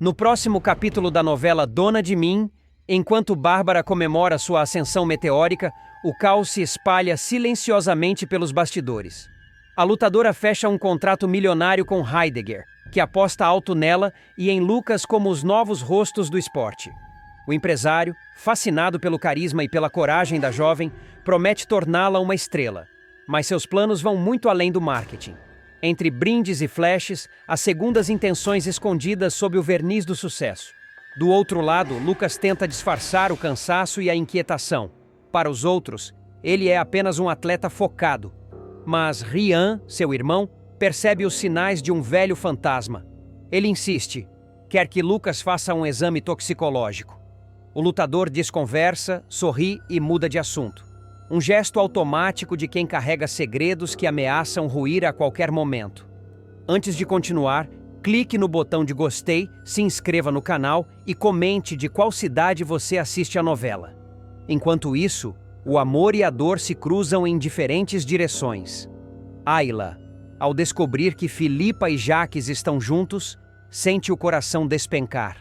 No próximo capítulo da novela Dona de Mim, enquanto Bárbara comemora sua ascensão meteórica, o caos se espalha silenciosamente pelos bastidores. A lutadora fecha um contrato milionário com Heidegger, que aposta alto nela e em Lucas como os novos rostos do esporte. O empresário, fascinado pelo carisma e pela coragem da jovem, promete torná-la uma estrela. Mas seus planos vão muito além do marketing. Entre brindes e flashes, há segundas intenções escondidas sob o verniz do sucesso. Do outro lado, Lucas tenta disfarçar o cansaço e a inquietação. Para os outros, ele é apenas um atleta focado. Mas Rian, seu irmão, percebe os sinais de um velho fantasma. Ele insiste, quer que Lucas faça um exame toxicológico. O lutador desconversa, sorri e muda de assunto. Um gesto automático de quem carrega segredos que ameaçam ruir a qualquer momento. Antes de continuar, clique no botão de gostei, se inscreva no canal e comente de qual cidade você assiste a novela. Enquanto isso, o amor e a dor se cruzam em diferentes direções. Ayla, ao descobrir que Filipa e Jaques estão juntos, sente o coração despencar.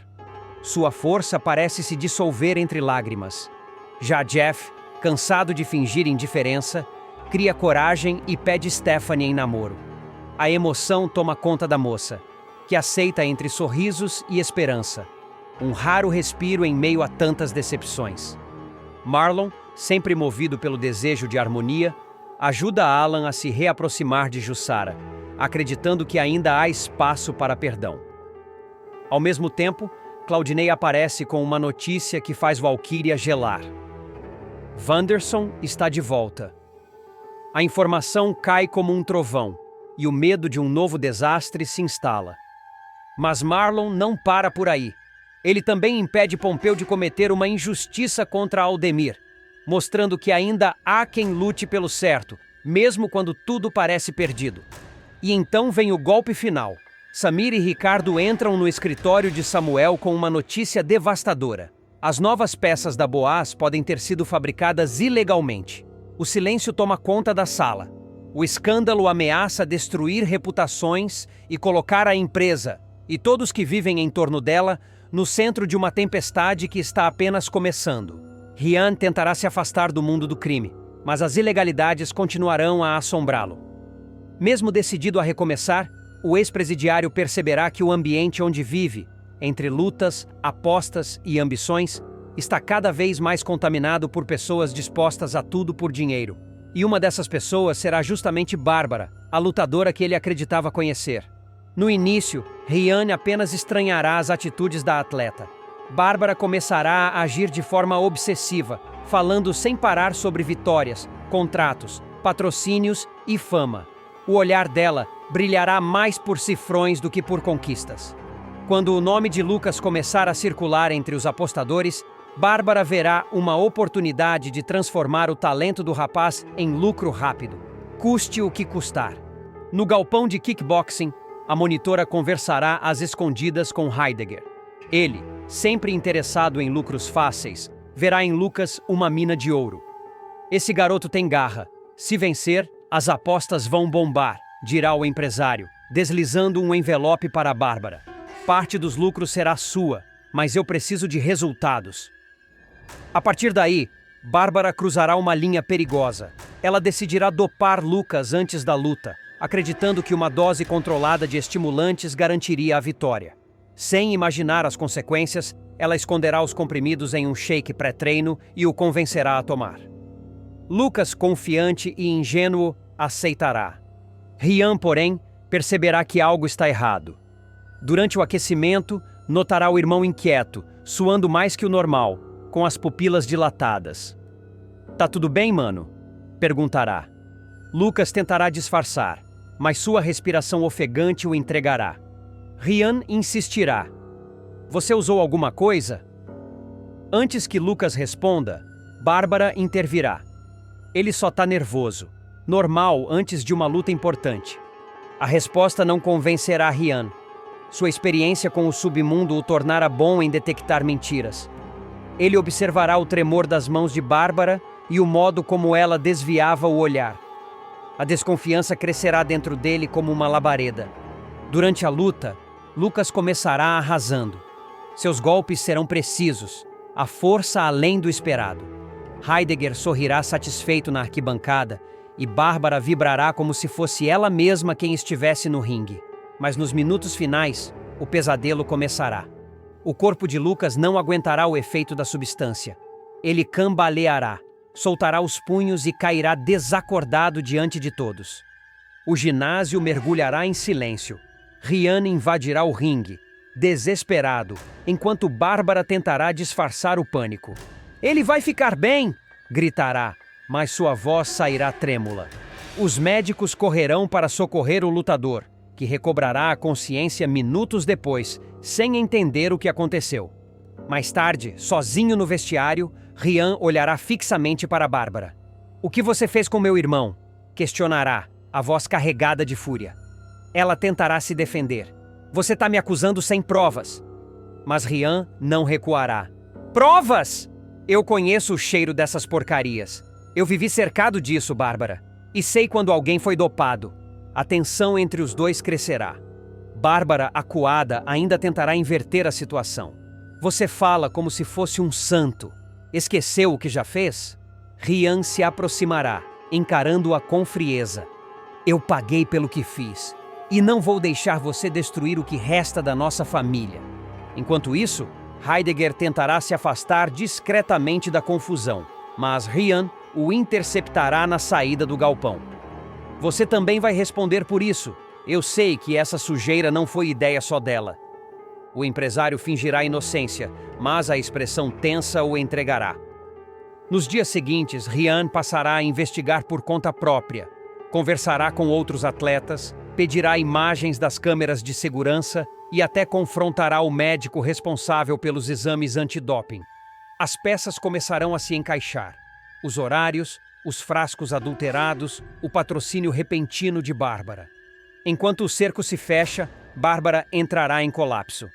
Sua força parece se dissolver entre lágrimas. Já Jeff, cansado de fingir indiferença, cria coragem e pede Stephanie em namoro. A emoção toma conta da moça, que aceita entre sorrisos e esperança. Um raro respiro em meio a tantas decepções. Marlon, sempre movido pelo desejo de harmonia, ajuda Alan a se reaproximar de Jussara, acreditando que ainda há espaço para perdão. Ao mesmo tempo, Claudinei aparece com uma notícia que faz Valkyria gelar. Wanderson está de volta. A informação cai como um trovão, e o medo de um novo desastre se instala. Mas Marlon não para por aí. Ele também impede Pompeu de cometer uma injustiça contra Aldemir, mostrando que ainda há quem lute pelo certo, mesmo quando tudo parece perdido. E então vem o golpe final. Samir e Ricardo entram no escritório de Samuel com uma notícia devastadora. As novas peças da Boaz podem ter sido fabricadas ilegalmente. O silêncio toma conta da sala. O escândalo ameaça destruir reputações e colocar a empresa, e todos que vivem em torno dela, no centro de uma tempestade que está apenas começando. Rian tentará se afastar do mundo do crime, mas as ilegalidades continuarão a assombrá-lo. Mesmo decidido a recomeçar, o ex-presidiário perceberá que o ambiente onde vive, entre lutas, apostas e ambições, está cada vez mais contaminado por pessoas dispostas a tudo por dinheiro. E uma dessas pessoas será justamente Bárbara, a lutadora que ele acreditava conhecer. No início, Rian apenas estranhará as atitudes da atleta. Bárbara começará a agir de forma obsessiva, falando sem parar sobre vitórias, contratos, patrocínios e fama. O olhar dela brilhará mais por cifrões do que por conquistas. Quando o nome de Lucas começar a circular entre os apostadores, Bárbara verá uma oportunidade de transformar o talento do rapaz em lucro rápido, custe o que custar. No galpão de kickboxing, a monitora conversará às escondidas com Heidegger. Ele, sempre interessado em lucros fáceis, verá em Lucas uma mina de ouro. Esse garoto tem garra. Se vencer, as apostas vão bombar, dirá o empresário, deslizando um envelope para Bárbara. Parte dos lucros será sua, mas eu preciso de resultados. A partir daí, Bárbara cruzará uma linha perigosa. Ela decidirá dopar Lucas antes da luta, acreditando que uma dose controlada de estimulantes garantiria a vitória. Sem imaginar as consequências, ela esconderá os comprimidos em um shake pré-treino e o convencerá a tomar. Lucas, confiante e ingênuo, aceitará. Rian, porém, perceberá que algo está errado. Durante o aquecimento, notará o irmão inquieto, suando mais que o normal, com as pupilas dilatadas. "Tá tudo bem, mano?" perguntará. Lucas tentará disfarçar, mas sua respiração ofegante o entregará. Rian insistirá. "Você usou alguma coisa?" Antes que Lucas responda, Bárbara intervirá. "Ele só tá nervoso. Normal antes de uma luta importante." A resposta não convencerá Rian. Sua experiência com o submundo o tornara bom em detectar mentiras. Ele observará o tremor das mãos de Bárbara e o modo como ela desviava o olhar. A desconfiança crescerá dentro dele como uma labareda. Durante a luta, Lucas começará arrasando. Seus golpes serão precisos, a força além do esperado. Heidegger sorrirá satisfeito na arquibancada e Bárbara vibrará como se fosse ela mesma quem estivesse no ringue. Mas nos minutos finais, o pesadelo começará. O corpo de Lucas não aguentará o efeito da substância. Ele cambaleará, soltará os punhos e cairá desacordado diante de todos. O ginásio mergulhará em silêncio. Rian invadirá o ringue, desesperado, enquanto Bárbara tentará disfarçar o pânico. "Ele vai ficar bem!" gritará, mas sua voz sairá trêmula. Os médicos correrão para socorrer o lutador, que recobrará a consciência minutos depois, sem entender o que aconteceu. Mais tarde, sozinho no vestiário, Rian olhará fixamente para Bárbara. "O que você fez com meu irmão?" questionará, a voz carregada de fúria. Ela tentará se defender. "Você está me acusando sem provas." Mas Rian não recuará. "Provas? Eu conheço o cheiro dessas porcarias. Eu vivi cercado disso, Bárbara. E sei quando alguém foi dopado." A tensão entre os dois crescerá. Bárbara, acuada, ainda tentará inverter a situação. "Você fala como se fosse um santo. Esqueceu o que já fez?" Rian se aproximará, encarando-a com frieza. "Eu paguei pelo que fiz, e não vou deixar você destruir o que resta da nossa família." Enquanto isso, Heidegger tentará se afastar discretamente da confusão, mas Rian o interceptará na saída do galpão. "Você também vai responder por isso. Eu sei que essa sujeira não foi ideia só dela." O empresário fingirá inocência, mas a expressão tensa o entregará. Nos dias seguintes, Rian passará a investigar por conta própria. Conversará com outros atletas, pedirá imagens das câmeras de segurança e até confrontará o médico responsável pelos exames antidoping. As peças começarão a se encaixar. Os horários, os frascos adulterados, o patrocínio repentino de Bárbara. Enquanto o cerco se fecha, Bárbara entrará em colapso.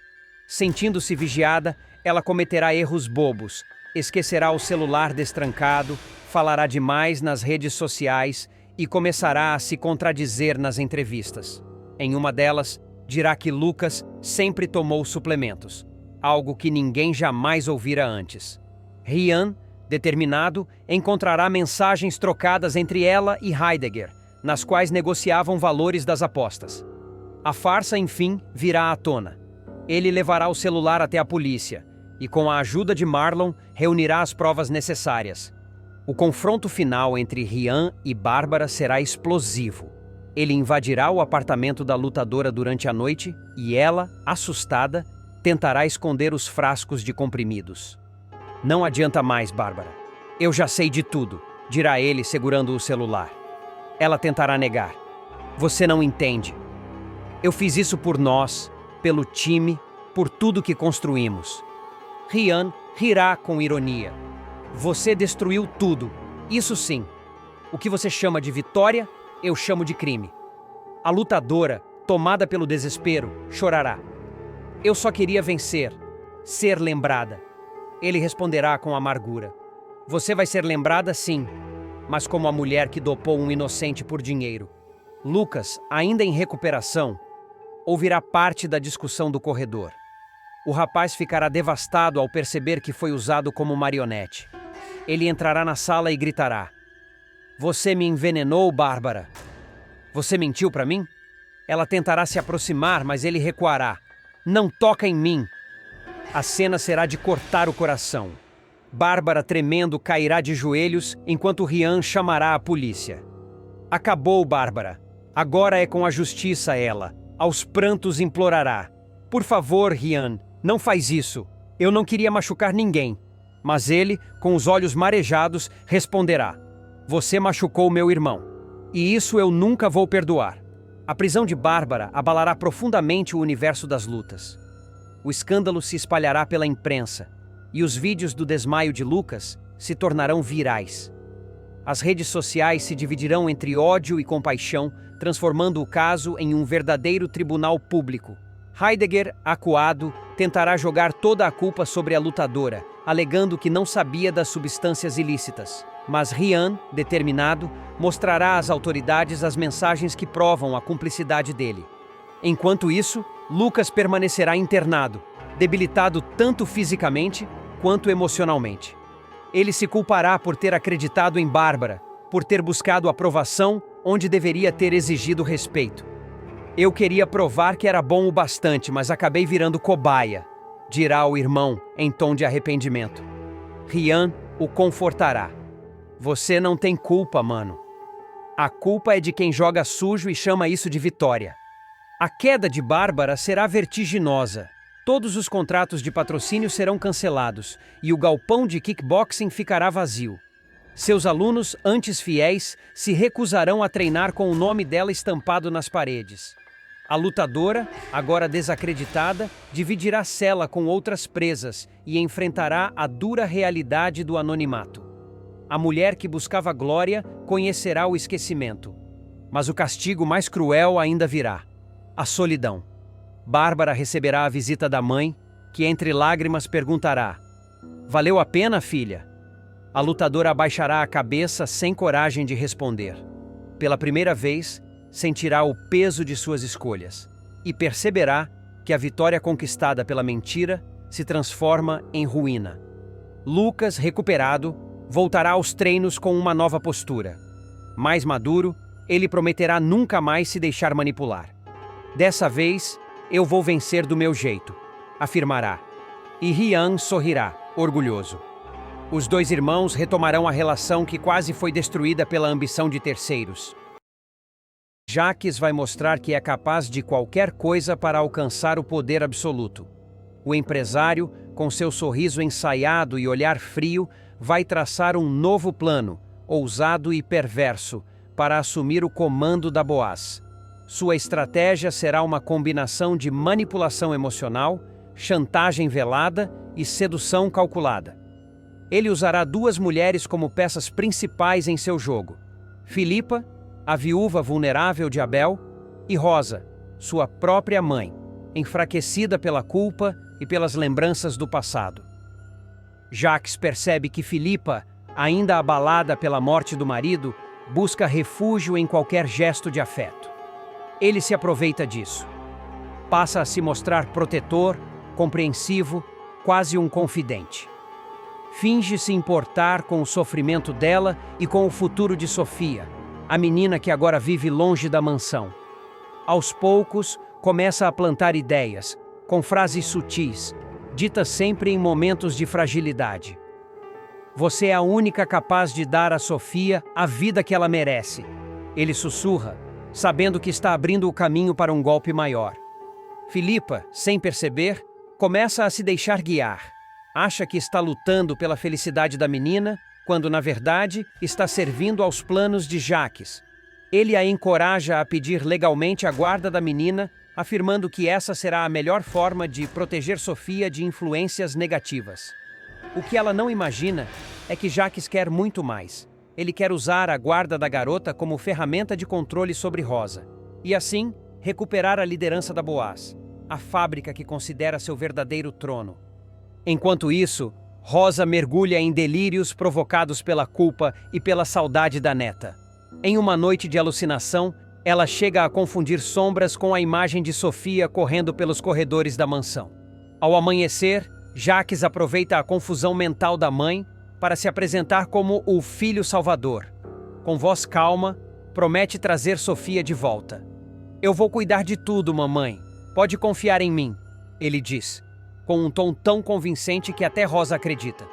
Sentindo-se vigiada, ela cometerá erros bobos, esquecerá o celular destrancado, falará demais nas redes sociais e começará a se contradizer nas entrevistas. Em uma delas, dirá que Lucas sempre tomou suplementos, algo que ninguém jamais ouvira antes. Rian, determinado, encontrará mensagens trocadas entre ela e Heidegger, nas quais negociavam valores das apostas. A farsa, enfim, virá à tona. Ele levará o celular até a polícia e, com a ajuda de Marlon, reunirá as provas necessárias. O confronto final entre Rian e Bárbara será explosivo. Ele invadirá o apartamento da lutadora durante a noite e ela, assustada, tentará esconder os frascos de comprimidos. "Não adianta mais, Bárbara. Eu já sei de tudo", dirá ele segurando o celular. Ela tentará negar. "Você não entende. Eu fiz isso por nós, pelo time, por tudo que construímos." Rian rirá com ironia. "Você destruiu tudo. Isso sim. O que você chama de vitória, eu chamo de crime." A lutadora, tomada pelo desespero, chorará. "Eu só queria vencer, ser lembrada." Ele responderá com amargura. "Você vai ser lembrada, sim, mas como a mulher que dopou um inocente por dinheiro." Lucas, ainda em recuperação, ouvirá parte da discussão do corredor. O rapaz ficará devastado ao perceber que foi usado como marionete. Ele entrará na sala e gritará: "Você me envenenou, Bárbara. Você mentiu para mim?" Ela tentará se aproximar, mas ele recuará. "Não toca em mim." A cena será de cortar o coração. Bárbara, tremendo, cairá de joelhos enquanto Rian chamará a polícia. "Acabou, Bárbara. Agora é com a justiça ela." Aos prantos implorará: "Por favor, Rian, não faz isso. Eu não queria machucar ninguém." Mas ele, com os olhos marejados, responderá: "Você machucou meu irmão. E isso eu nunca vou perdoar." A prisão de Bárbara abalará profundamente o universo das lutas. O escândalo se espalhará pela imprensa, e os vídeos do desmaio de Lucas se tornarão virais. As redes sociais se dividirão entre ódio e compaixão, transformando o caso em um verdadeiro tribunal público. Heidegger, acuado, tentará jogar toda a culpa sobre a lutadora, alegando que não sabia das substâncias ilícitas. Mas Rian, determinado, mostrará às autoridades as mensagens que provam a cumplicidade dele. Enquanto isso, Lucas permanecerá internado, debilitado tanto fisicamente quanto emocionalmente. Ele se culpará por ter acreditado em Bárbara, por ter buscado aprovação onde deveria ter exigido respeito. Eu queria provar que era bom o bastante, mas acabei virando cobaia, dirá o irmão em tom de arrependimento. Rian o confortará. Você não tem culpa, mano. A culpa é de quem joga sujo e chama isso de vitória. A queda de Bárbara será vertiginosa. Todos os contratos de patrocínio serão cancelados e o galpão de kickboxing ficará vazio. Seus alunos, antes fiéis, se recusarão a treinar com o nome dela estampado nas paredes. A lutadora, agora desacreditada, dividirá cela com outras presas e enfrentará a dura realidade do anonimato. A mulher que buscava glória conhecerá o esquecimento. Mas o castigo mais cruel ainda virá: a solidão. Bárbara receberá a visita da mãe, que entre lágrimas perguntará: valeu a pena, filha? A lutadora abaixará a cabeça sem coragem de responder. Pela primeira vez, sentirá o peso de suas escolhas e perceberá que a vitória conquistada pela mentira se transforma em ruína. Lucas, recuperado, voltará aos treinos com uma nova postura. Mais maduro, ele prometerá nunca mais se deixar manipular. Dessa vez, eu vou vencer do meu jeito, afirmará. E Rian sorrirá, orgulhoso. Os dois irmãos retomarão a relação que quase foi destruída pela ambição de terceiros. Jacques vai mostrar que é capaz de qualquer coisa para alcançar o poder absoluto. O empresário, com seu sorriso ensaiado e olhar frio, vai traçar um novo plano, ousado e perverso, para assumir o comando da Boaz. Sua estratégia será uma combinação de manipulação emocional, chantagem velada e sedução calculada. Ele usará duas mulheres como peças principais em seu jogo: Filipa, a viúva vulnerável de Abel, e Rosa, sua própria mãe, enfraquecida pela culpa e pelas lembranças do passado. Jacques percebe que Filipa, ainda abalada pela morte do marido, busca refúgio em qualquer gesto de afeto. Ele se aproveita disso. Passa a se mostrar protetor, compreensivo, quase um confidente. Finge se importar com o sofrimento dela e com o futuro de Sofia, a menina que agora vive longe da mansão. Aos poucos, começa a plantar ideias, com frases sutis, ditas sempre em momentos de fragilidade. Você é a única capaz de dar a Sofia a vida que ela merece. Ele sussurra, sabendo que está abrindo o caminho para um golpe maior. Filipa, sem perceber, começa a se deixar guiar. Acha que está lutando pela felicidade da menina, quando, na verdade, está servindo aos planos de Jacques. Ele a encoraja a pedir legalmente a guarda da menina, afirmando que essa será a melhor forma de proteger Sofia de influências negativas. O que ela não imagina é que Jacques quer muito mais. Ele quer usar a guarda da garota como ferramenta de controle sobre Rosa, e assim recuperar a liderança da Boaz, a fábrica que considera seu verdadeiro trono. Enquanto isso, Rosa mergulha em delírios provocados pela culpa e pela saudade da neta. Em uma noite de alucinação, ela chega a confundir sombras com a imagem de Sofia correndo pelos corredores da mansão. Ao amanhecer, Jacques aproveita a confusão mental da mãe para se apresentar como o filho salvador. Com voz calma, promete trazer Sofia de volta. Eu vou cuidar de tudo, mamãe. Pode confiar em mim, ele diz, com um tom tão convincente que até Rosa acredita.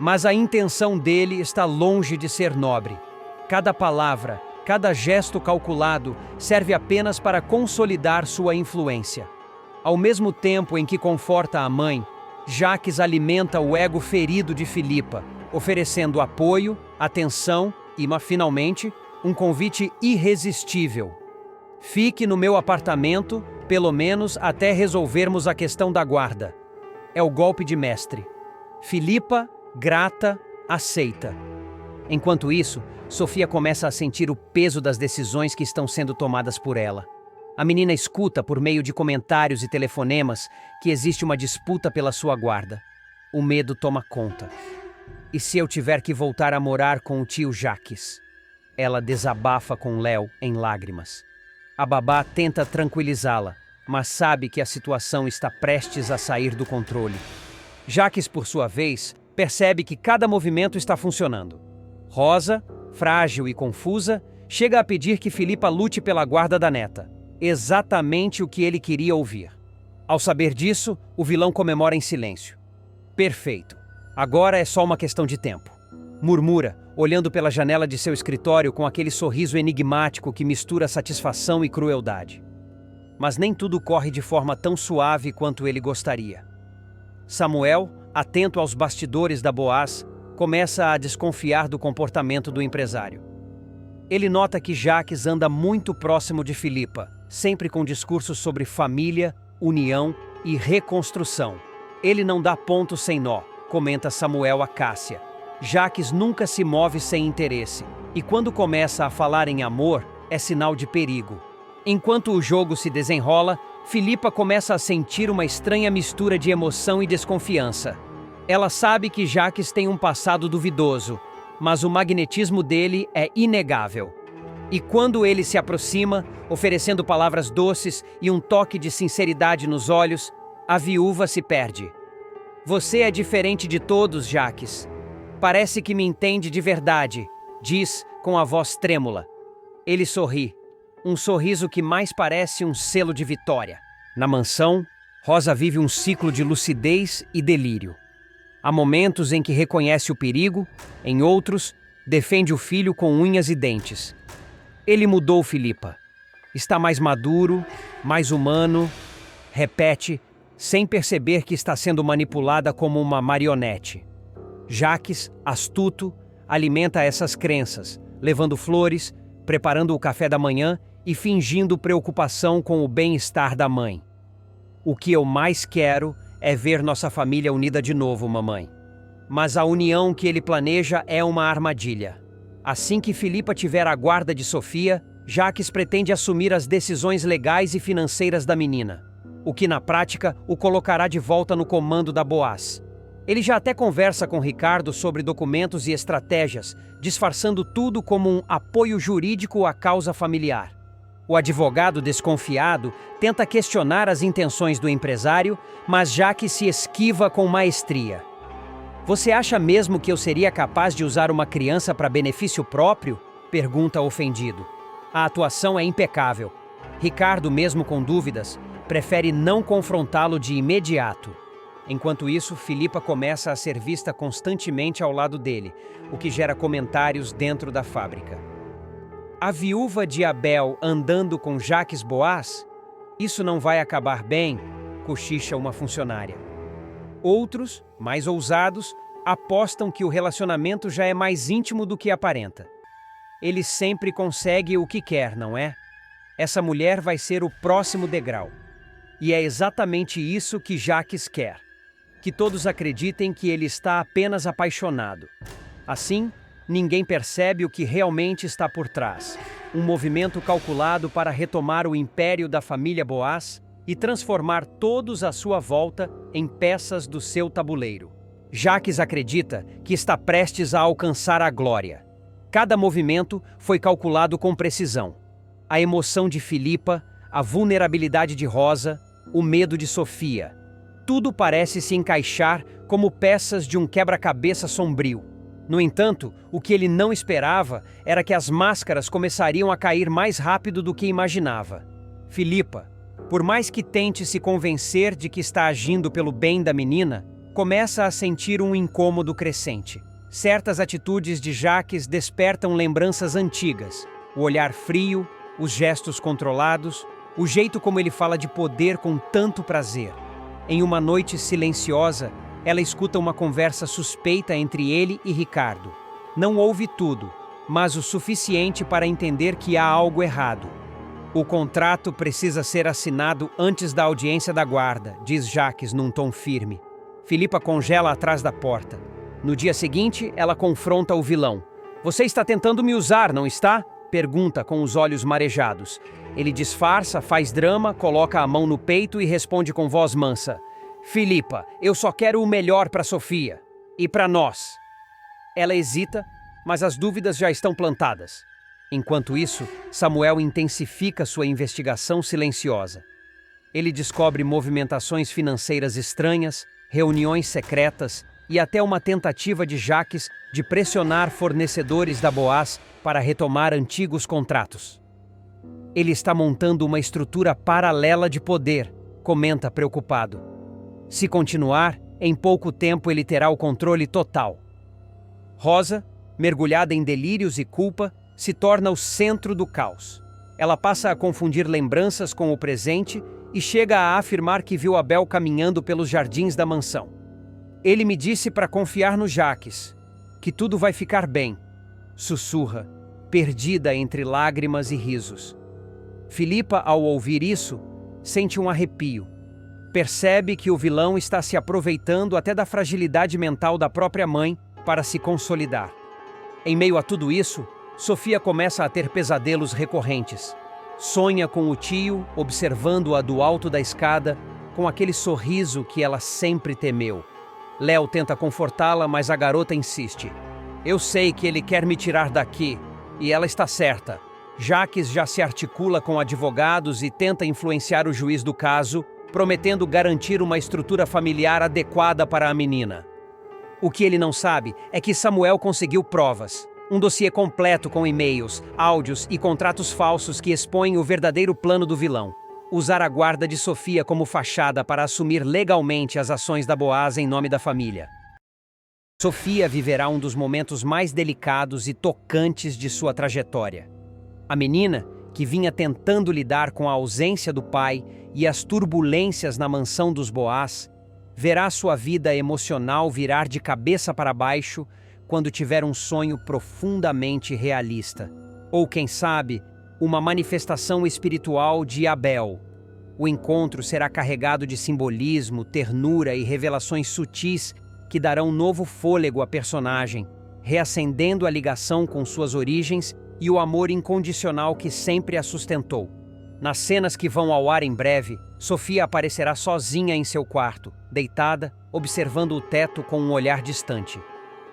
Mas a intenção dele está longe de ser nobre. Cada palavra, cada gesto calculado serve apenas para consolidar sua influência. Ao mesmo tempo em que conforta a mãe, Jacques alimenta o ego ferido de Filipa, oferecendo apoio, atenção e, finalmente, um convite irresistível. Fique no meu apartamento, pelo menos até resolvermos a questão da guarda. É o golpe de mestre. Filipa, grata, aceita. Enquanto isso, Sofia começa a sentir o peso das decisões que estão sendo tomadas por ela. A menina escuta, por meio de comentários e telefonemas, que existe uma disputa pela sua guarda. O medo toma conta. E se eu tiver que voltar a morar com o tio Jacques? Ela desabafa com Léo em lágrimas. A babá tenta tranquilizá-la, mas sabe que a situação está prestes a sair do controle. Jaques, por sua vez, percebe que cada movimento está funcionando. Rosa, frágil e confusa, chega a pedir que Filipa lute pela guarda da neta. Exatamente o que ele queria ouvir. Ao saber disso, o vilão comemora em silêncio. Perfeito. Agora é só uma questão de tempo. Murmura, olhando pela janela de seu escritório com aquele sorriso enigmático que mistura satisfação e crueldade. Mas nem tudo corre de forma tão suave quanto ele gostaria. Samuel, atento aos bastidores da Boaz, começa a desconfiar do comportamento do empresário. Ele nota que Jaques anda muito próximo de Filipa, sempre com discursos sobre família, união e reconstrução. Ele não dá ponto sem nó, comenta Samuel a Cássia. Jaques nunca se move sem interesse, e quando começa a falar em amor, é sinal de perigo. Enquanto o jogo se desenrola, Filipa começa a sentir uma estranha mistura de emoção e desconfiança. Ela sabe que Jaques tem um passado duvidoso, mas o magnetismo dele é inegável. E quando ele se aproxima, oferecendo palavras doces e um toque de sinceridade nos olhos, a viúva se perde. Você é diferente de todos, Jaques. Parece que me entende de verdade, diz com a voz trêmula. Ele sorri, um sorriso que mais parece um selo de vitória. Na mansão, Rosa vive um ciclo de lucidez e delírio. Há momentos em que reconhece o perigo, em outros, defende o filho com unhas e dentes. Ele mudou Filipa. Está mais maduro, mais humano, repete, sem perceber que está sendo manipulada como uma marionete. Jaques, astuto, alimenta essas crenças, levando flores, preparando o café da manhã e fingindo preocupação com o bem-estar da mãe. O que eu mais quero é ver nossa família unida de novo, mamãe. Mas a união que ele planeja é uma armadilha. Assim que Filipa tiver a guarda de Sofia, Jaques pretende assumir as decisões legais e financeiras da menina, o que na prática o colocará de volta no comando da Boaz. Ele já até conversa com Ricardo sobre documentos e estratégias, disfarçando tudo como um apoio jurídico à causa familiar. O advogado desconfiado tenta questionar as intenções do empresário, mas Jaques se esquiva com maestria. Você acha mesmo que eu seria capaz de usar uma criança para benefício próprio? Pergunta ofendido. A atuação é impecável. Ricardo, mesmo com dúvidas, prefere não confrontá-lo de imediato. Enquanto isso, Filipa começa a ser vista constantemente ao lado dele, o que gera comentários dentro da fábrica. A viúva de Abel andando com Jaques Boaz? Isso não vai acabar bem, cochicha uma funcionária. Outros, mais ousados, apostam que o relacionamento já é mais íntimo do que aparenta. Ele sempre consegue o que quer, não é? Essa mulher vai ser o próximo degrau. E é exatamente isso que Jaques quer. Que todos acreditem que ele está apenas apaixonado. Assim, ninguém percebe o que realmente está por trás. Um movimento calculado para retomar o império da família Boaz e transformar todos à sua volta em peças do seu tabuleiro. Jaques acredita que está prestes a alcançar a glória. Cada movimento foi calculado com precisão. A emoção de Filipa, a vulnerabilidade de Rosa, o medo de Sofia. Tudo parece se encaixar como peças de um quebra-cabeça sombrio. No entanto, o que ele não esperava era que as máscaras começariam a cair mais rápido do que imaginava. Filipa, por mais que tente se convencer de que está agindo pelo bem da menina, começa a sentir um incômodo crescente. Certas atitudes de Jaques despertam lembranças antigas. O olhar frio, os gestos controlados, o jeito como ele fala de poder com tanto prazer. Em uma noite silenciosa, ela escuta uma conversa suspeita entre ele e Ricardo. Não ouve tudo, mas o suficiente para entender que há algo errado. O contrato precisa ser assinado antes da audiência da guarda, diz Jaques num tom firme. Filipa congela atrás da porta. No dia seguinte, ela confronta o vilão. Você está tentando me usar, não está? Pergunta com os olhos marejados. Ele disfarça, faz drama, coloca a mão no peito e responde com voz mansa. Filipa, eu só quero o melhor para Sofia. E para nós. Ela hesita, mas as dúvidas já estão plantadas. Enquanto isso, Samuel intensifica sua investigação silenciosa. Ele descobre movimentações financeiras estranhas, reuniões secretas e até uma tentativa de Jacques de pressionar fornecedores da Boaz para retomar antigos contratos. Ele está montando uma estrutura paralela de poder, comenta preocupado. Se continuar, em pouco tempo ele terá o controle total. Rosa, mergulhada em delírios e culpa, se torna o centro do caos. Ela passa a confundir lembranças com o presente e chega a afirmar que viu Abel caminhando pelos jardins da mansão. Ele me disse para confiar no Jacques, que tudo vai ficar bem, sussurra, perdida entre lágrimas e risos. Filipa, ao ouvir isso, sente um arrepio. Percebe que o vilão está se aproveitando até da fragilidade mental da própria mãe para se consolidar. Em meio a tudo isso, Sofia começa a ter pesadelos recorrentes. Sonha com o tio, observando-a do alto da escada, com aquele sorriso que ela sempre temeu. Léo tenta confortá-la, mas a garota insiste. Eu sei que ele quer me tirar daqui, e ela está certa. Jacques já se articula com advogados e tenta influenciar o juiz do caso, prometendo garantir uma estrutura familiar adequada para a menina. O que ele não sabe é que Samuel conseguiu provas. Um dossiê completo com e-mails, áudios e contratos falsos que expõem o verdadeiro plano do vilão. Usar a guarda de Sofia como fachada para assumir legalmente as ações da Boaz em nome da família. Sofia viverá um dos momentos mais delicados e tocantes de sua trajetória. A menina, que vinha tentando lidar com a ausência do pai e as turbulências na mansão dos Boaz, verá sua vida emocional virar de cabeça para baixo quando tiver um sonho profundamente realista. Ou, quem sabe, uma manifestação espiritual de Abel. O encontro será carregado de simbolismo, ternura e revelações sutis que darão novo fôlego à personagem, reacendendo a ligação com suas origens e o amor incondicional que sempre a sustentou. Nas cenas que vão ao ar em breve, Sofia aparecerá sozinha em seu quarto, deitada, observando o teto com um olhar distante.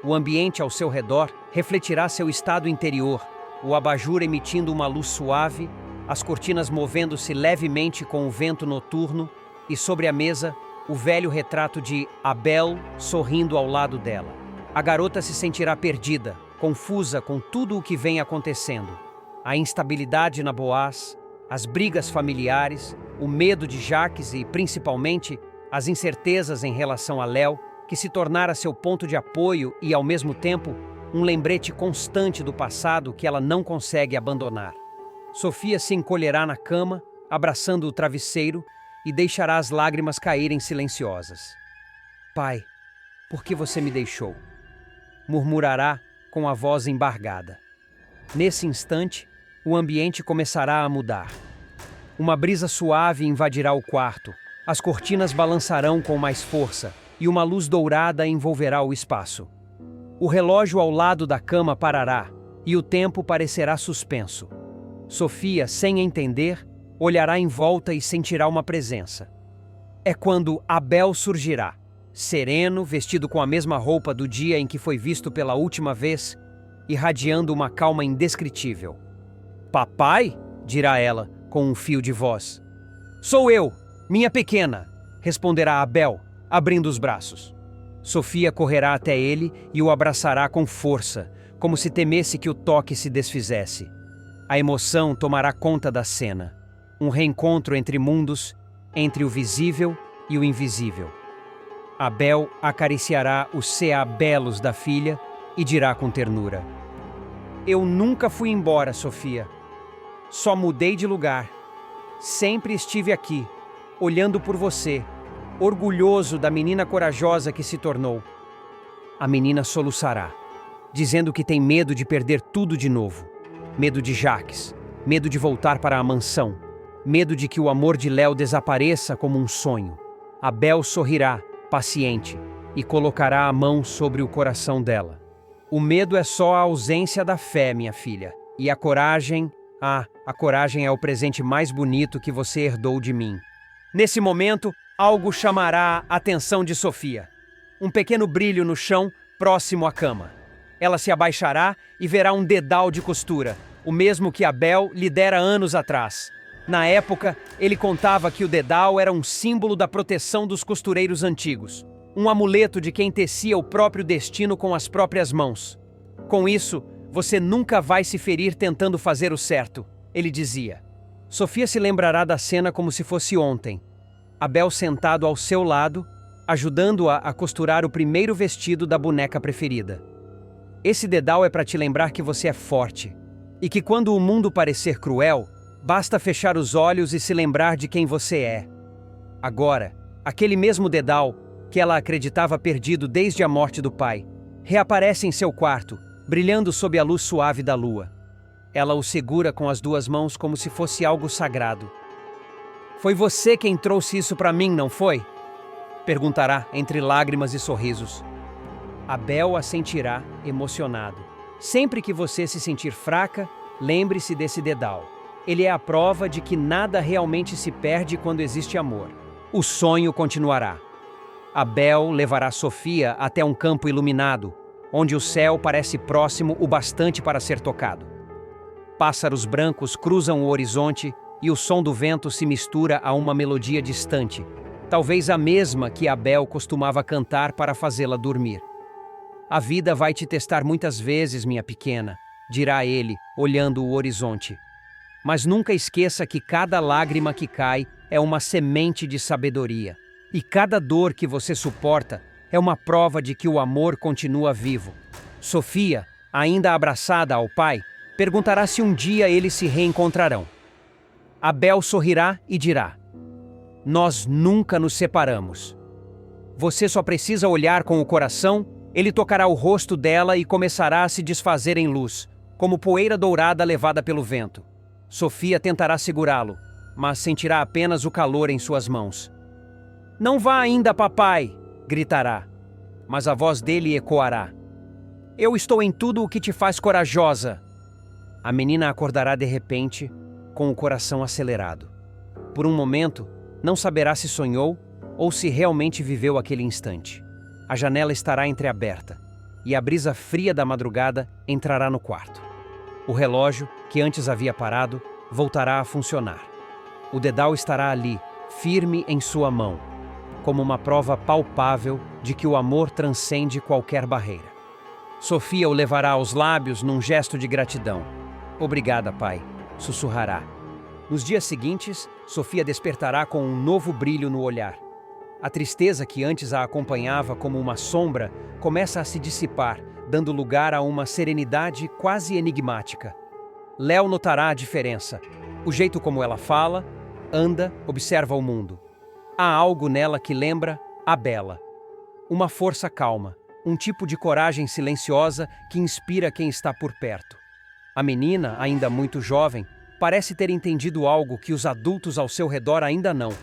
O ambiente ao seu redor refletirá seu estado interior, o abajur emitindo uma luz suave, as cortinas movendo-se levemente com o vento noturno e sobre a mesa, o velho retrato de Abel sorrindo ao lado dela. A garota se sentirá perdida, confusa com tudo o que vem acontecendo. A instabilidade na Boaz, as brigas familiares, o medo de Jacques e, principalmente, as incertezas em relação a Léo, que se tornara seu ponto de apoio e, ao mesmo tempo, um lembrete constante do passado que ela não consegue abandonar. Sofia se encolherá na cama, abraçando o travesseiro, e deixará as lágrimas caírem silenciosas. Pai, por que você me deixou? Murmurará com a voz embargada. Nesse instante, o ambiente começará a mudar. Uma brisa suave invadirá o quarto, as cortinas balançarão com mais força e uma luz dourada envolverá o espaço. O relógio ao lado da cama parará e o tempo parecerá suspenso. Sofia, sem entender, olhará em volta e sentirá uma presença. É quando Abel surgirá, sereno, vestido com a mesma roupa do dia em que foi visto pela última vez, irradiando uma calma indescritível. Papai? Dirá ela, com um fio de voz. Sou eu, minha pequena, responderá Abel, abrindo os braços. Sofia correrá até ele e o abraçará com força, como se temesse que o toque se desfizesse. A emoção tomará conta da cena. Um reencontro entre mundos, entre o visível e o invisível. Abel acariciará os belos da filha e dirá com ternura: Eu nunca fui embora, Sofia. Só mudei de lugar. Sempre estive aqui, olhando por você, orgulhoso da menina corajosa que se tornou. A menina soluçará, dizendo que tem medo de perder tudo de novo. Medo de Jacques, medo de voltar para a mansão, medo de que o amor de Léo desapareça como um sonho. Abel sorrirá, paciente, e colocará a mão sobre o coração dela. O medo é só a ausência da fé, minha filha. E a coragem... a coragem é o presente mais bonito que você herdou de mim. Nesse momento, algo chamará a atenção de Sofia. Um pequeno brilho no chão, próximo à cama. Ela se abaixará e verá um dedal de costura, o mesmo que Abel lhe dera anos atrás. Na época, ele contava que o dedal era um símbolo da proteção dos costureiros antigos, um amuleto de quem tecia o próprio destino com as próprias mãos. Com isso, você nunca vai se ferir tentando fazer o certo, ele dizia. Sofia se lembrará da cena como se fosse ontem. Abel sentado ao seu lado, ajudando-a a costurar o primeiro vestido da boneca preferida. Esse dedal é para te lembrar que você é forte, e que quando o mundo parecer cruel, basta fechar os olhos e se lembrar de quem você é. Agora, aquele mesmo dedal, que ela acreditava perdido desde a morte do pai, reaparece em seu quarto, brilhando sob a luz suave da lua. Ela o segura com as duas mãos como se fosse algo sagrado. Foi você quem trouxe isso para mim, não foi? Perguntará entre lágrimas e sorrisos. Abel assentirá, emocionado. Sempre que você se sentir fraca, lembre-se desse dedal. Ele é a prova de que nada realmente se perde quando existe amor. O sonho continuará. Abel levará Sofia até um campo iluminado, onde o céu parece próximo o bastante para ser tocado. Pássaros brancos cruzam o horizonte e o som do vento se mistura a uma melodia distante, talvez a mesma que Abel costumava cantar para fazê-la dormir. A vida vai te testar muitas vezes, minha pequena, dirá ele, olhando o horizonte. Mas nunca esqueça que cada lágrima que cai é uma semente de sabedoria. E cada dor que você suporta é uma prova de que o amor continua vivo. Sofia, ainda abraçada ao pai, perguntará se um dia eles se reencontrarão. Abel sorrirá e dirá: nós nunca nos separamos. Você só precisa olhar com o coração, ele tocará o rosto dela e começará a se desfazer em luz, como poeira dourada levada pelo vento. Sofia tentará segurá-lo, mas sentirá apenas o calor em suas mãos. Não vá ainda, papai! Gritará, mas a voz dele ecoará. Eu estou em tudo o que te faz corajosa. A menina acordará de repente, com o coração acelerado. Por um momento, não saberá se sonhou ou se realmente viveu aquele instante. A janela estará entreaberta e a brisa fria da madrugada entrará no quarto. O relógio, que antes havia parado, voltará a funcionar. O dedal estará ali, firme em sua mão, como uma prova palpável de que o amor transcende qualquer barreira. Sofia o levará aos lábios num gesto de gratidão. Obrigada, pai, sussurrará. Nos dias seguintes, Sofia despertará com um novo brilho no olhar. A tristeza que antes a acompanhava como uma sombra começa a se dissipar, dando lugar a uma serenidade quase enigmática. Léo notará a diferença. O jeito como ela fala, anda, observa o mundo. Há algo nela que lembra a Bela. Uma força calma, um tipo de coragem silenciosa que inspira quem está por perto. A menina, ainda muito jovem, parece ter entendido algo que os adultos ao seu redor ainda não.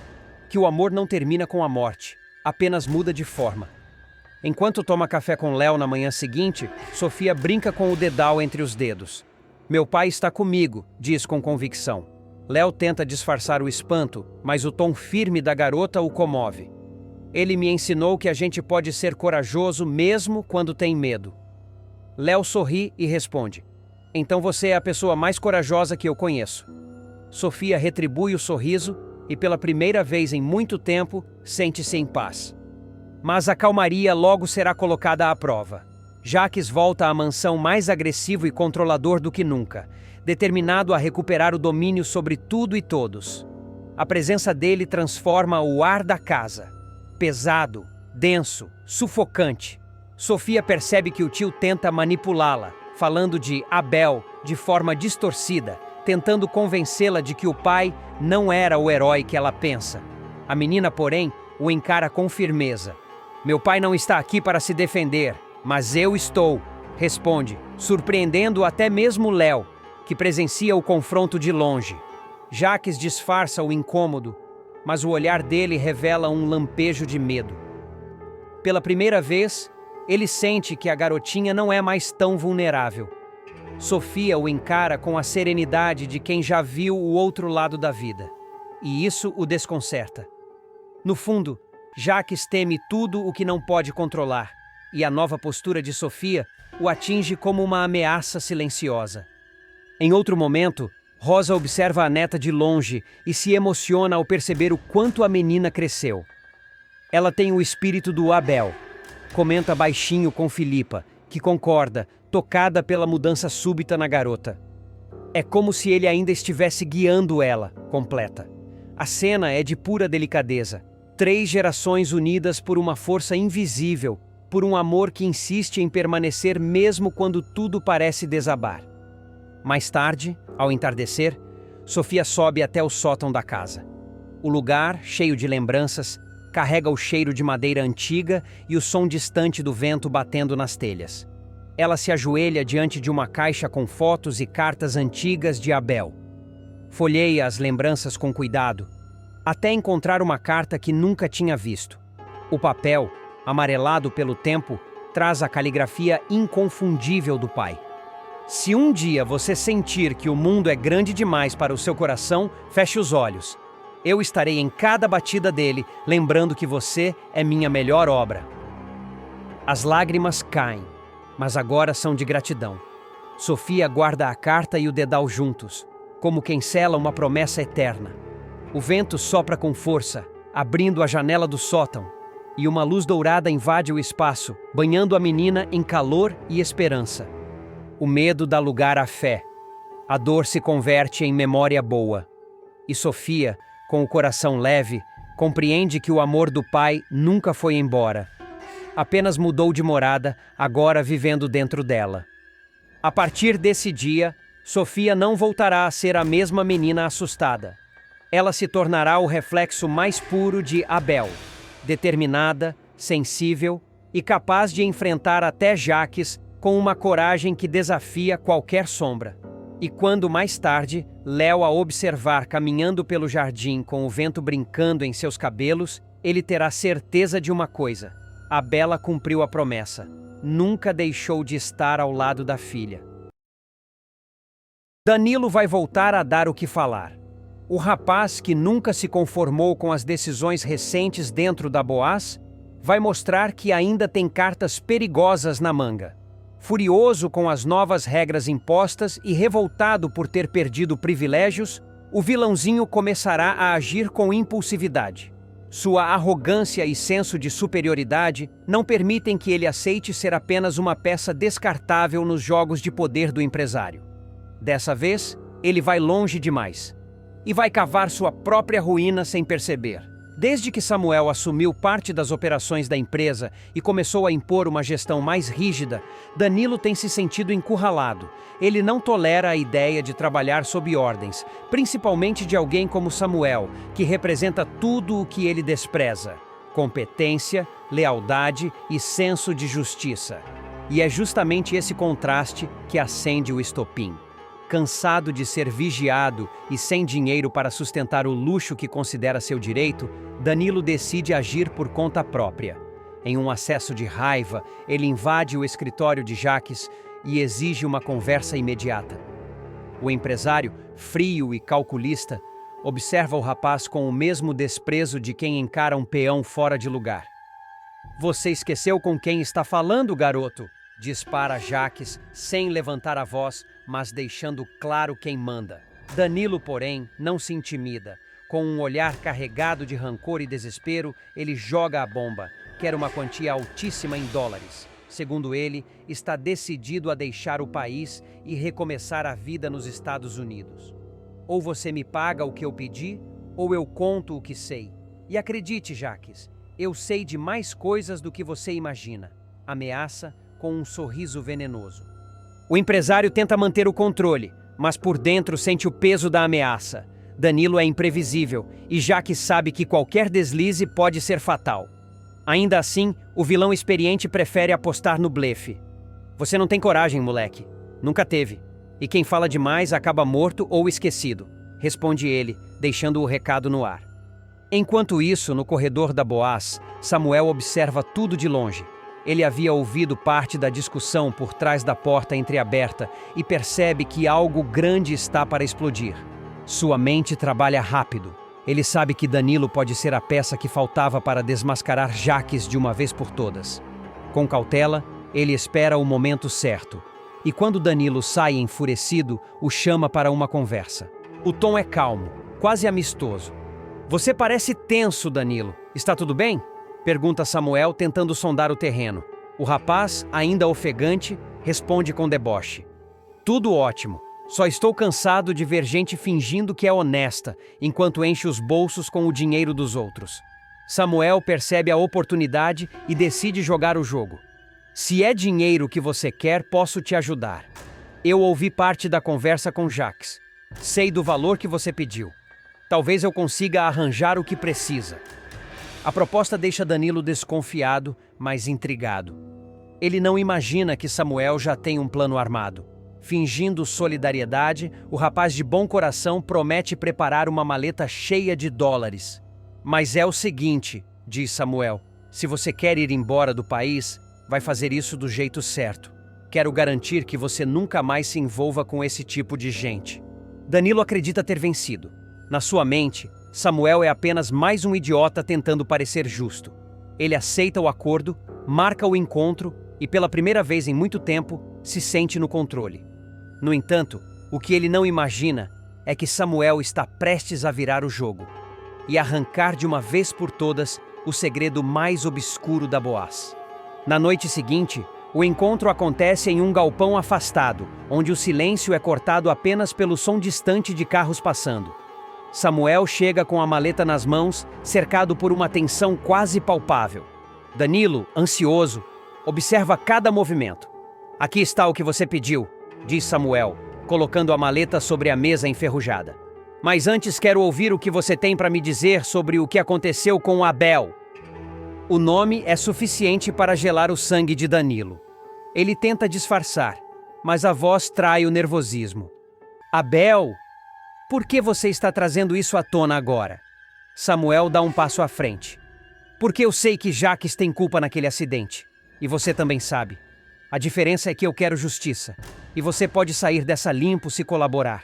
Que o amor não termina com a morte, apenas muda de forma. Enquanto toma café com Léo na manhã seguinte, Sofia brinca com o dedal entre os dedos. Meu pai está comigo, diz com convicção. Léo tenta disfarçar o espanto, mas o tom firme da garota o comove. Ele me ensinou que a gente pode ser corajoso mesmo quando tem medo. Léo sorri e responde: então você é a pessoa mais corajosa que eu conheço. Sofia retribui o sorriso e pela primeira vez em muito tempo sente-se em paz. Mas a calmaria logo será colocada à prova. Jacques volta à mansão mais agressivo e controlador do que nunca, determinado a recuperar o domínio sobre tudo e todos. A presença dele transforma o ar da casa. Pesado, denso, sufocante. Sofia percebe que o tio tenta manipulá-la, falando de Abel de forma distorcida, tentando convencê-la de que o pai não era o herói que ela pensa. A menina, porém, o encara com firmeza. Meu pai não está aqui para se defender, mas eu estou, responde, surpreendendo até mesmo Léo, que presencia o confronto de longe. Jacques disfarça o incômodo, mas o olhar dele revela um lampejo de medo. Pela primeira vez, ele sente que a garotinha não é mais tão vulnerável. Sofia o encara com a serenidade de quem já viu o outro lado da vida. E isso o desconcerta. No fundo, Jacques teme tudo o que não pode controlar, e a nova postura de Sofia o atinge como uma ameaça silenciosa. Em outro momento, Rosa observa a neta de longe e se emociona ao perceber o quanto a menina cresceu. Ela tem o espírito do Abel, comenta baixinho com Filipa, que concorda, tocada pela mudança súbita na garota. É como se ele ainda estivesse guiando ela, completa. A cena é de pura delicadeza. 3 gerações unidas por uma força invisível, por um amor que insiste em permanecer mesmo quando tudo parece desabar. Mais tarde, ao entardecer, Sofia sobe até o sótão da casa. O lugar, cheio de lembranças, carrega o cheiro de madeira antiga e o som distante do vento batendo nas telhas. Ela se ajoelha diante de uma caixa com fotos e cartas antigas de Abel. Folheia as lembranças com cuidado, até encontrar uma carta que nunca tinha visto. O papel, amarelado pelo tempo, traz a caligrafia inconfundível do pai. Se um dia você sentir que o mundo é grande demais para o seu coração, feche os olhos. Eu estarei em cada batida dele, lembrando que você é minha melhor obra. As lágrimas caem, mas agora são de gratidão. Sofia guarda a carta e o dedal juntos, como quem sela uma promessa eterna. O vento sopra com força, abrindo a janela do sótão, e uma luz dourada invade o espaço, banhando a menina em calor e esperança. O medo dá lugar à fé. A dor se converte em memória boa. E Sofia, com o coração leve, compreende que o amor do pai nunca foi embora. Apenas mudou de morada, agora vivendo dentro dela. A partir desse dia, Sofia não voltará a ser a mesma menina assustada. Ela se tornará o reflexo mais puro de Abel, determinada, sensível e capaz de enfrentar até Jaques com uma coragem que desafia qualquer sombra. E quando mais tarde, Léo a observar caminhando pelo jardim com o vento brincando em seus cabelos, ele terá certeza de uma coisa: a Bela cumpriu a promessa. Nunca deixou de estar ao lado da filha. Danilo vai voltar a dar o que falar. O rapaz que nunca se conformou com as decisões recentes dentro da Boaz vai mostrar que ainda tem cartas perigosas na manga. Furioso com as novas regras impostas e revoltado por ter perdido privilégios, o vilãozinho começará a agir com impulsividade. Sua arrogância e senso de superioridade não permitem que ele aceite ser apenas uma peça descartável nos jogos de poder do empresário. Dessa vez, ele vai longe demais e vai cavar sua própria ruína sem perceber. Desde que Samuel assumiu parte das operações da empresa e começou a impor uma gestão mais rígida, Danilo tem se sentido encurralado. Ele não tolera a ideia de trabalhar sob ordens, principalmente de alguém como Samuel, que representa tudo o que ele despreza: competência, lealdade e senso de justiça. E é justamente esse contraste que acende o estopim. Cansado de ser vigiado e sem dinheiro para sustentar o luxo que considera seu direito, Danilo decide agir por conta própria. Em um acesso de raiva, ele invade o escritório de Jaques e exige uma conversa imediata. O empresário, frio e calculista, observa o rapaz com o mesmo desprezo de quem encara um peão fora de lugar. "Você esqueceu com quem está falando, garoto?", dispara Jaques, sem levantar a voz, mas deixando claro quem manda. Danilo, porém, não se intimida. Com um olhar carregado de rancor e desespero, ele joga a bomba. Quer uma quantia altíssima em dólares. Segundo ele, está decidido a deixar o país e recomeçar a vida nos Estados Unidos. "Ou você me paga o que eu pedi, ou eu conto o que sei. E acredite, Jaques, eu sei de mais coisas do que você imagina", ameaça com um sorriso venenoso. O empresário tenta manter o controle, mas por dentro sente o peso da ameaça. Danilo é imprevisível e Jaques sabe que qualquer deslize pode ser fatal. Ainda assim, o vilão experiente prefere apostar no blefe. "Você não tem coragem, moleque. Nunca teve. E quem fala demais acaba morto ou esquecido", responde ele, deixando o recado no ar. Enquanto isso, no corredor da Boaz, Samuel observa tudo de longe. Ele havia ouvido parte da discussão por trás da porta entreaberta e percebe que algo grande está para explodir. Sua mente trabalha rápido. Ele sabe que Danilo pode ser a peça que faltava para desmascarar Jaques de uma vez por todas. Com cautela, ele espera o momento certo. e quando Danilo sai enfurecido, o chama para uma conversa. O tom é calmo, quase amistoso. Você parece tenso, Danilo. Está tudo bem? Pergunta Samuel, tentando sondar o terreno. O rapaz, ainda ofegante, responde com deboche. Tudo ótimo. Só estou cansado de ver gente fingindo que é honesta, enquanto enche os bolsos com o dinheiro dos outros. Samuel percebe a oportunidade e decide jogar o jogo. Se é dinheiro que você quer, posso te ajudar. Eu ouvi parte da conversa com Jacques. Sei do valor que você pediu. Talvez eu consiga arranjar o que precisa. A proposta deixa Danilo desconfiado, mas intrigado. Ele não imagina que Samuel já tem um plano armado. Fingindo solidariedade, o rapaz de bom coração promete preparar uma maleta cheia de dólares. Mas é o seguinte, diz Samuel, se você quer ir embora do país, vai fazer isso do jeito certo. Quero garantir que você nunca mais se envolva com esse tipo de gente. Danilo acredita ter vencido. Na sua mente, Samuel é apenas mais um idiota tentando parecer justo. Ele aceita o acordo, marca o encontro e, pela primeira vez em muito tempo, se sente no controle. No entanto, o que ele não imagina é que Samuel está prestes a virar o jogo e arrancar de uma vez por todas o segredo mais obscuro da Boaz. Na noite seguinte, o encontro acontece em um galpão afastado, onde o silêncio é cortado apenas pelo som distante de carros passando. Samuel chega com a maleta nas mãos, cercado por uma tensão quase palpável. Danilo, ansioso, observa cada movimento. Aqui está o que você pediu, diz Samuel, colocando a maleta sobre a mesa enferrujada. Mas antes quero ouvir o que você tem para me dizer sobre o que aconteceu com Abel. O nome é suficiente para gelar o sangue de Danilo. Ele tenta disfarçar, mas a voz trai o nervosismo. Abel? Por que você está trazendo isso à tona agora? Samuel dá um passo à frente. Porque eu sei que Jacques tem culpa naquele acidente. E você também sabe. A diferença é que eu quero justiça. E você pode sair dessa limpo se colaborar.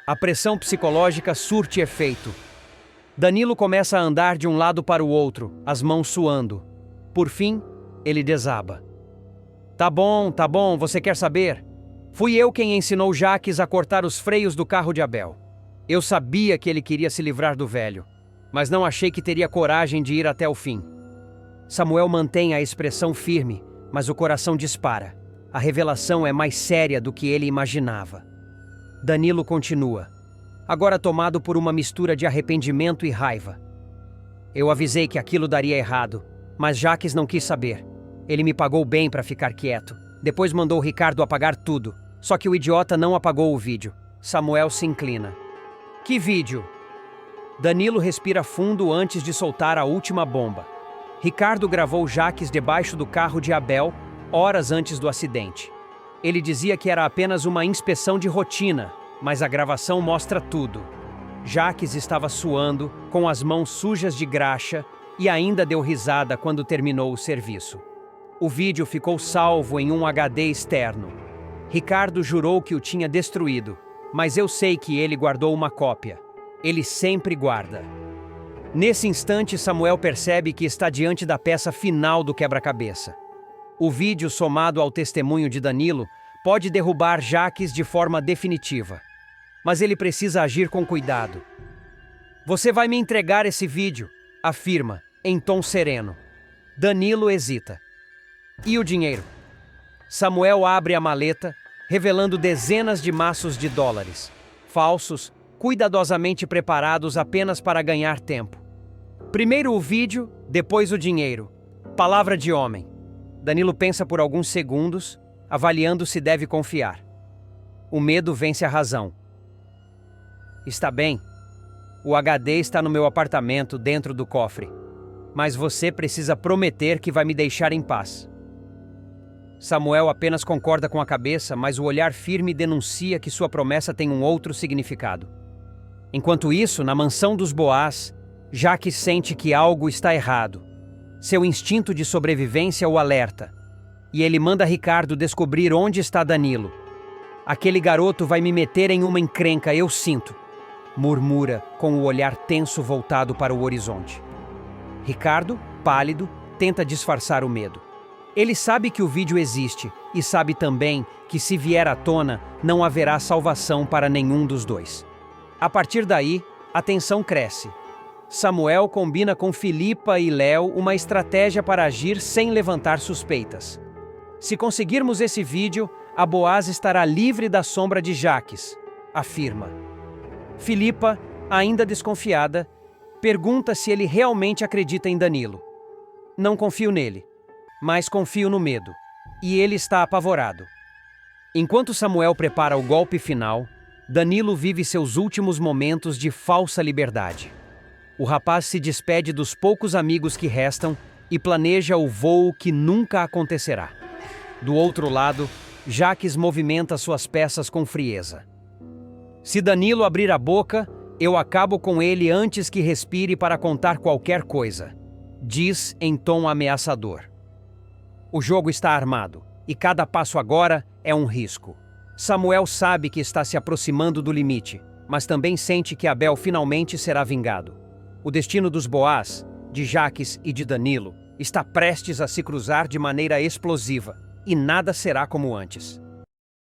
A pressão psicológica surte efeito. Danilo começa a andar de um lado para o outro, as mãos suando. Por fim, ele desaba. Tá bom, você quer saber? Fui eu quem ensinou Jacques a cortar os freios do carro de Abel. Eu sabia que ele queria se livrar do velho, mas não achei que teria coragem de ir até o fim. Samuel mantém a expressão firme, mas o coração dispara. A revelação é mais séria do que ele imaginava. Danilo continua, agora tomado por uma mistura de arrependimento e raiva. Eu avisei que aquilo daria errado, mas Jacques não quis saber. Ele me pagou bem para ficar quieto. Depois mandou o Ricardo apagar tudo, só que o idiota não apagou o vídeo. Samuel se inclina. Que vídeo? Danilo respira fundo antes de soltar a última bomba. Ricardo gravou Jacques debaixo do carro de Abel, horas antes do acidente. Ele dizia que era apenas uma inspeção de rotina, mas a gravação mostra tudo. Jacques estava suando, com as mãos sujas de graxa, e ainda deu risada quando terminou o serviço. O vídeo ficou salvo em um HD externo. Ricardo jurou que o tinha destruído, mas eu sei que ele guardou uma cópia. Ele sempre guarda. Nesse instante, Samuel percebe que está diante da peça final do quebra-cabeça. O vídeo, somado ao testemunho de Danilo, pode derrubar Jacques de forma definitiva. Mas ele precisa agir com cuidado. Você vai me entregar esse vídeo, afirma, em tom sereno. Danilo hesita. E o dinheiro? Samuel abre a maleta, revelando dezenas de maços de dólares, falsos, cuidadosamente preparados apenas para ganhar tempo. Primeiro o vídeo, depois o dinheiro. Palavra de homem. Danilo pensa por alguns segundos, avaliando se deve confiar. O medo vence a razão. Está bem. O HD está no meu apartamento, dentro do cofre. Mas você precisa prometer que vai me deixar em paz. Samuel apenas concorda com a cabeça, mas o olhar firme denuncia que sua promessa tem um outro significado. Enquanto isso, na mansão dos Boaz, Jacques sente que algo está errado. Seu instinto de sobrevivência o alerta. E ele manda Ricardo descobrir onde está Danilo. Aquele garoto vai me meter em uma encrenca, eu sinto, murmura com o olhar tenso voltado para o horizonte. Ricardo, pálido, tenta disfarçar o medo. Ele sabe que o vídeo existe, e sabe também que se vier à tona, não haverá salvação para nenhum dos dois. A partir daí, a tensão cresce. Samuel combina com Filipa e Léo uma estratégia para agir sem levantar suspeitas. Se conseguirmos esse vídeo, a Boaz estará livre da sombra de Jaques, afirma. Filipa, ainda desconfiada, pergunta se ele realmente acredita em Danilo. Não confio nele, mas confio no medo, e ele está apavorado. Enquanto Samuel prepara o golpe final, Danilo vive seus últimos momentos de falsa liberdade. O rapaz se despede dos poucos amigos que restam e planeja o voo que nunca acontecerá. Do outro lado, Jaques movimenta suas peças com frieza. Se Danilo abrir a boca, eu acabo com ele antes que respire para contar qualquer coisa, diz em tom ameaçador. O jogo está armado, e cada passo agora é um risco. Samuel sabe que está se aproximando do limite, mas também sente que Abel finalmente será vingado. O destino dos Boaz, de Jaques e de Danilo está prestes a se cruzar de maneira explosiva, e nada será como antes.